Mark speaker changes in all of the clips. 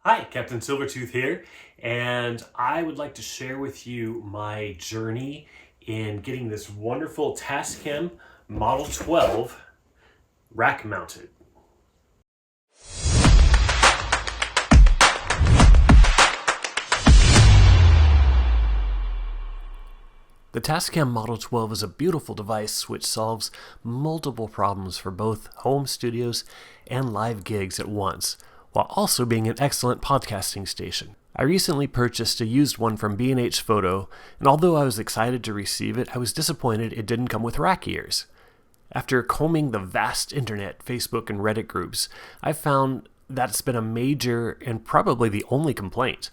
Speaker 1: Hi, Captain Silvertooth here, and I would like to share with you my journey in getting this wonderful Tascam Model 12 rack mounted. The Tascam Model 12 is a beautiful device which solves multiple problems for both home studios and live gigs at once, while also being an excellent podcasting station. I recently purchased a used one from B&H Photo, and although I was excited to receive it, I was disappointed it didn't come with rack ears. After combing the vast internet, Facebook, and Reddit groups, I've found that's been a major and probably the only complaint.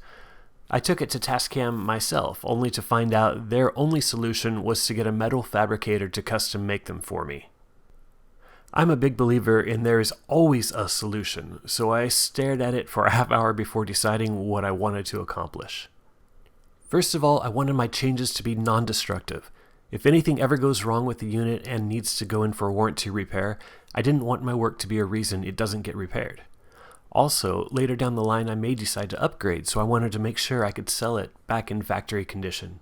Speaker 1: I took it to Tascam myself, only to find out their only solution was to get a metal fabricator to custom make them for me. I'm a big believer in there is always a solution, so I stared at it for a half hour before deciding what I wanted to accomplish. First of all, I wanted my changes to be non-destructive. If anything ever goes wrong with the unit and needs to go in for warranty repair, I didn't want my work to be a reason it doesn't get repaired. Also, later down the line I may decide to upgrade, so I wanted to make sure I could sell it back in factory condition.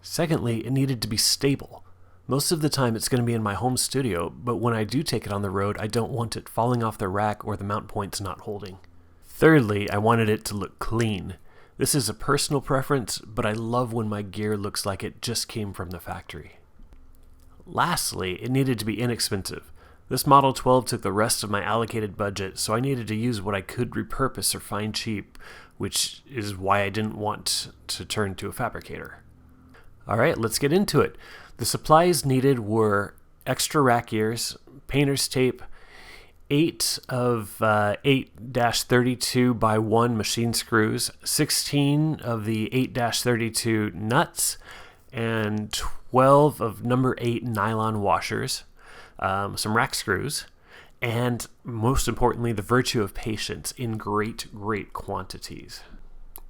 Speaker 1: Secondly, it needed to be stable. Most of the time it's going to be in my home studio, but when I do take it on the road, I don't want it falling off the rack or the mount points not holding. Thirdly, I wanted it to look clean. This is a personal preference, but I love when my gear looks like it just came from the factory. Lastly, it needed to be inexpensive. This Model 12 took the rest of my allocated budget, so I needed to use what I could repurpose or find cheap, which is why I didn't want to turn to a fabricator. Alright, let's get into it. The supplies needed were extra rack ears, painter's tape, 8 of 8-32 by 1 machine screws, 16 of the 8-32 nuts, and 12 of number 8 nylon washers. Some rack screws, and most importantly, the virtue of patience in great quantities.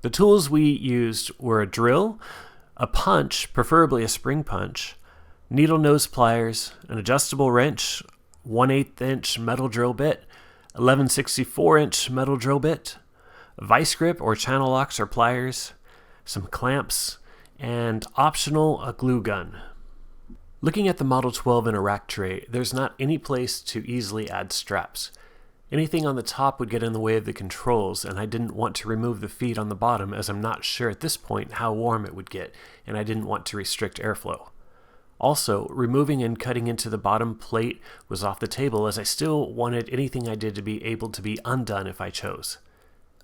Speaker 1: The tools we used were a drill, a punch, preferably a spring punch, needle nose pliers, an adjustable wrench, 1/8 inch metal drill bit, 11/64 inch metal drill bit, a vice grip or channel locks or pliers, some clamps, and optional a glue gun. Looking at the Model 12 in a rack tray, there's not any place to easily add straps. Anything on the top would get in the way of the controls, and I didn't want to remove the feet on the bottom as I'm not sure at this point how warm it would get, and I didn't want to restrict airflow. Also, removing and cutting into the bottom plate was off the table as I still wanted anything I did to be able to be undone if I chose.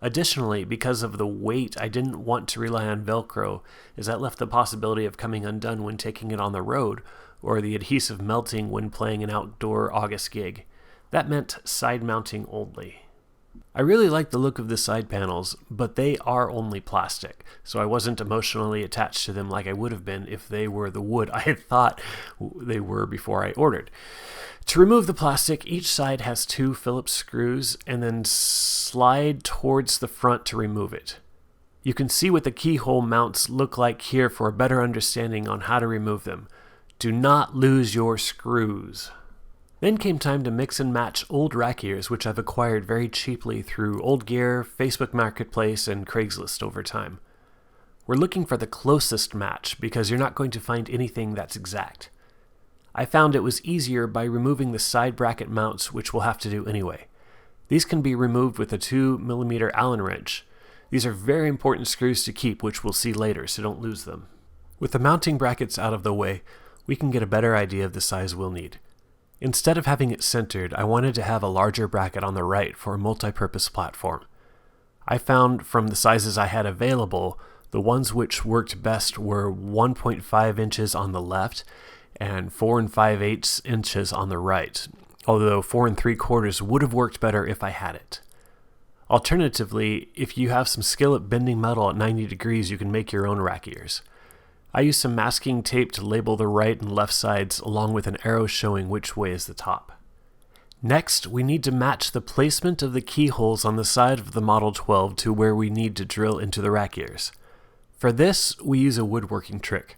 Speaker 1: Additionally, because of the weight, I didn't want to rely on Velcro, as that left the possibility of coming undone when taking it on the road, or the adhesive melting when playing an outdoor August gig. That meant side mounting only. I really like the look of the side panels, but they are only plastic, so I wasn't emotionally attached to them like I would have been if they were the wood I had thought they were before I ordered. To remove the plastic, each side has 2 Phillips screws, and then slide towards the front to remove it. You can see what the keyhole mounts look like here for a better understanding on how to remove them. Do not lose your screws. Then came time to mix and match old rack ears, which I've acquired very cheaply through Old Gear, Facebook Marketplace, and Craigslist over time. We're looking for the closest match because you're not going to find anything that's exact. I found it was easier by removing the side bracket mounts, which we'll have to do anyway. These can be removed with a 2mm Allen wrench. These are very important screws to keep, which we'll see later, so don't lose them. With the mounting brackets out of the way, we can get a better idea of the size we'll need. Instead of having it centered, I wanted to have a larger bracket on the right for a multi-purpose platform. I found from the sizes I had available, the ones which worked best were 1.5 inches on the left and 4 5/8 inches on the right, although 4 3/4 would have worked better if I had it. Alternatively, if you have some skill at bending metal at 90 degrees, you can make your own rack ears. I used some masking tape to label the right and left sides along with an arrow showing which way is the top. Next, we need to match the placement of the keyholes on the side of the Model 12 to where we need to drill into the rack ears. For this, we use a woodworking trick.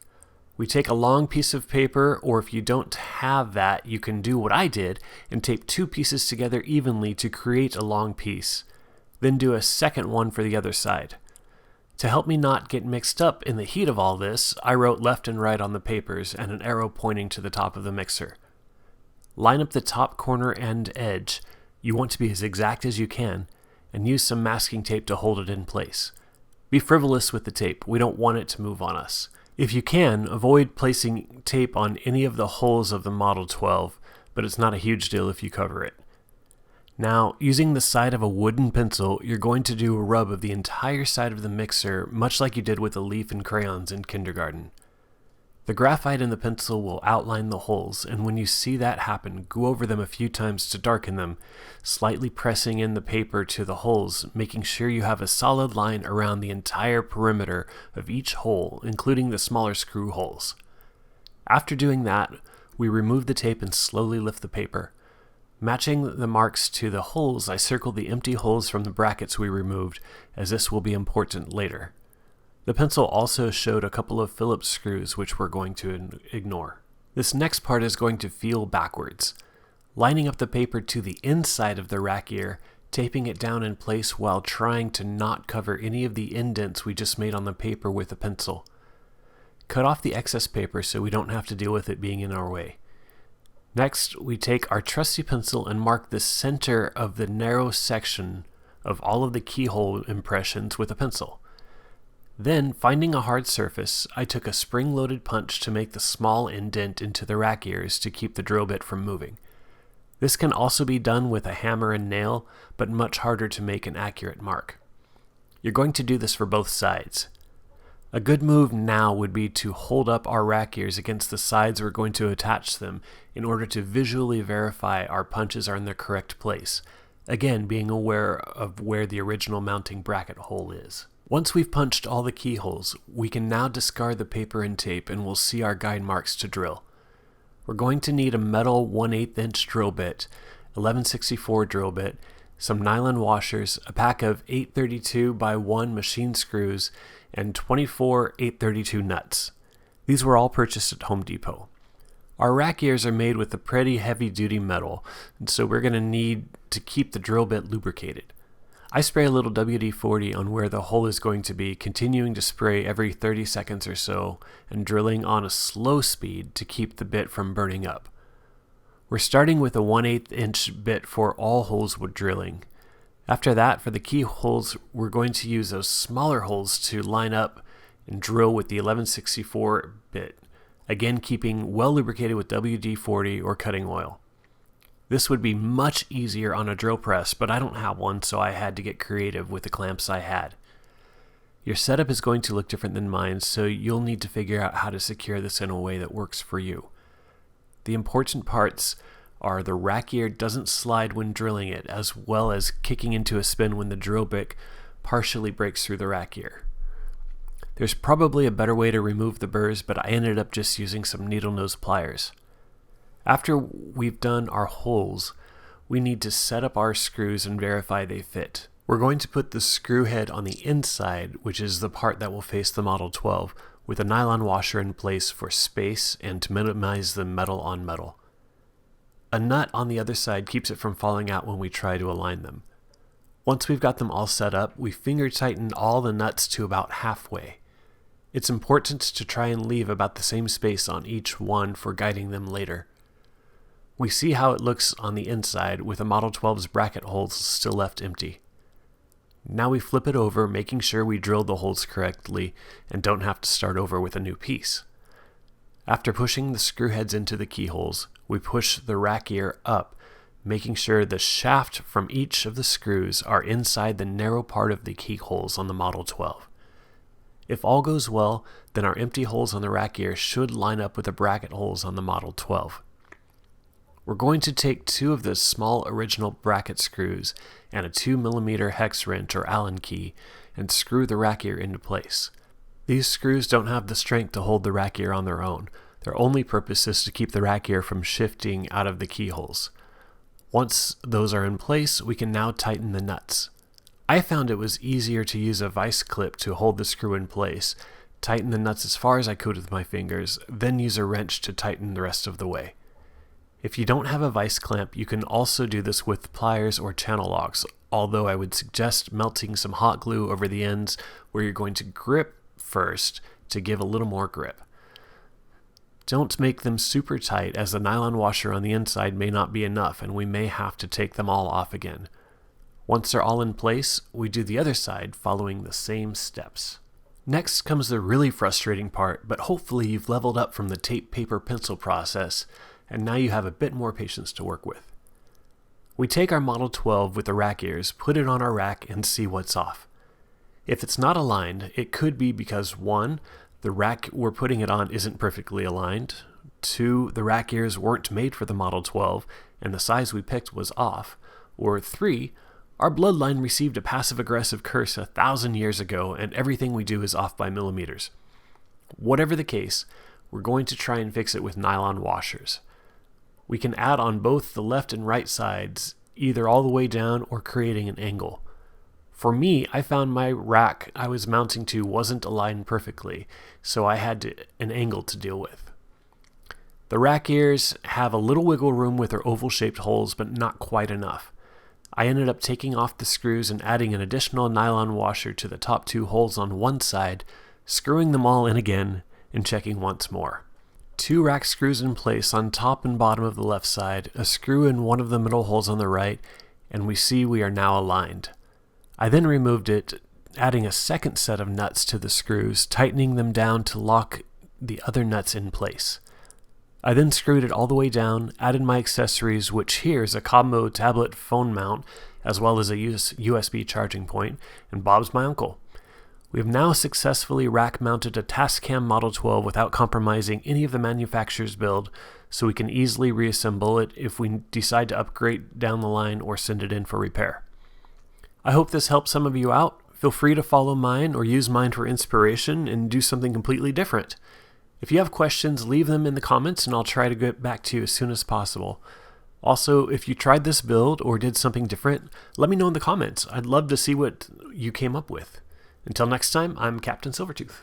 Speaker 1: We take a long piece of paper, or if you don't have that, you can do what I did and tape 2 pieces together evenly to create a long piece. then do a second one for the other side. To help me not get mixed up in the heat of all this, I wrote left and right on the papers and an arrow pointing to the top of the mixer. Line up the top corner and edge. You want to be as exact as you can, and use some masking tape to hold it in place. Be frivolous with the tape. We don't want it to move on us. If you can, avoid placing tape on any of the holes of the Model 12, but it's not a huge deal if you cover it. Now, using the side of a wooden pencil, you're going to do a rub of the entire side of the mixer, much like you did with a leaf and crayons in kindergarten. The graphite in the pencil will outline the holes, and when you see that happen, go over them a few times to darken them, slightly pressing in the paper to the holes, making sure you have a solid line around the entire perimeter of each hole, including the smaller screw holes. After doing that, we remove the tape and slowly lift the paper. Matching the marks to the holes, I circled the empty holes from the brackets we removed, as this will be important later. The pencil also showed a couple of Phillips screws, which we're going to ignore. This next part is going to feel backwards. Lining up the paper to the inside of the rack ear, taping it down in place while trying to not cover any of the indents we just made on the paper with a pencil. Cut off the excess paper so we don't have to deal with it being in our way. Next, we take our trusty pencil and mark the center of the narrow section of all of the keyhole impressions with a pencil. Then, finding a hard surface, I took a spring-loaded punch to make the small indent into the rack ears to keep the drill bit from moving. This can also be done with a hammer and nail, but much harder to make an accurate mark. You're going to do this for both sides. A good move now would be to hold up our rack ears against the sides we're going to attach them in order to visually verify our punches are in the correct place, again being aware of where the original mounting bracket hole is. Once we've punched all the keyholes, we can now discard the paper and tape and we'll see our guide marks to drill. We're going to need a metal 1/8 inch drill bit, 1164 drill bit, some nylon washers, a pack of 832 by 1 machine screws, and 24 832 nuts. These were all purchased at Home Depot. Our rack ears are made with a pretty heavy-duty metal, and so we're going to need to keep the drill bit lubricated. I spray a little WD-40 on where the hole is going to be, continuing to spray every 30 seconds or so, and drilling on a slow speed to keep the bit from burning up. We're starting with a 1/8 inch bit for all holes with drilling. After that, for the keyholes, we're going to use those smaller holes to line up and drill with the 1164 bit, again keeping well lubricated with WD-40 or cutting oil. This would be much easier on a drill press, but I don't have one, so I had to get creative with the clamps I had. Your setup is going to look different than mine, so you'll need to figure out how to secure this in a way that works for you. The important parts are the rack ear doesn't slide when drilling it, as well as kicking into a spin when the drill bit partially breaks through the rack ear. There's probably a better way to remove the burrs, but I ended up just using some needle nose pliers. After we've done our holes, we need to set up our screws and verify they fit. We're going to put the screw head on the inside, which is the part that will face the Model 12, with a nylon washer in place for space and to minimize the metal on metal. A nut on the other side keeps it from falling out when we try to align them. Once we've got them all set up, we finger tighten all the nuts to about halfway. It's important to try and leave about the same space on each one for guiding them later. We see how it looks on the inside with the Model 12's bracket holes still left empty. Now we flip it over, making sure we drilled the holes correctly and don't have to start over with a new piece. After pushing the screw heads into the keyholes, we push the rack ear up, making sure the shaft from each of the screws are inside the narrow part of the keyholes on the Model 12. If all goes well, then our empty holes on the rack ear should line up with the bracket holes on the Model 12. We're going to take 2 of the small original bracket screws and a 2mm hex wrench or Allen key and screw the rack ear into place. These screws don't have the strength to hold the rack ear on their own. Their only purpose is to keep the rack ear from shifting out of the keyholes. Once those are in place, we can now tighten the nuts. I found it was easier to use a vice clip to hold the screw in place, tighten the nuts as far as I could with my fingers, then use a wrench to tighten the rest of the way. If you don't have a vice clamp, you can also do this with pliers or channel locks, although I would suggest melting some hot glue over the ends where you're going to grip first to give a little more grip. Don't make them super tight, as the nylon washer on the inside may not be enough and we may have to take them all off again. Once they're all in place, we do the other side following the same steps. Next comes the really frustrating part, but hopefully you've leveled up from the tape, paper, pencil process, and now you have a bit more patience to work with. We take our Model 12 with the rack ears, put it on our rack, and see what's off. If it's not aligned, it could be because 1, the rack we're putting it on isn't perfectly aligned, 2, the rack ears weren't made for the Model 12 and the size we picked was off, or 3, our bloodline received a passive-aggressive curse 1,000 years ago and everything we do is off by millimeters. Whatever the case, we're going to try and fix it with nylon washers. We can add on both the left and right sides, either all the way down or creating an angle. For me, I found my rack I was mounting to wasn't aligned perfectly, so I had an angle to deal with. The rack ears have a little wiggle room with their oval-shaped holes, but not quite enough. I ended up taking off the screws and adding an additional nylon washer to the top 2 holes on one side, screwing them all in again, and checking once more. 2 rack screws in place on top and bottom of the left side, a screw in one of the middle holes on the right, and we see we are now aligned. I then removed it, adding a second set of nuts to the screws, tightening them down to lock the other nuts in place. I then screwed it all the way down, added my accessories, which here is a combo tablet phone mount, as well as a USB charging point, and Bob's my uncle. We have now successfully rack-mounted a Tascam Model 12 without compromising any of the manufacturer's build, so we can easily reassemble it if we decide to upgrade down the line or send it in for repair. I hope this helps some of you out. Feel free to follow mine or use mine for inspiration and do something completely different. If you have questions, leave them in the comments and I'll try to get back to you as soon as possible. Also, if you tried this build or did something different, let me know in the comments. I'd love to see what you came up with. Until next time, I'm Captain Silvertooth.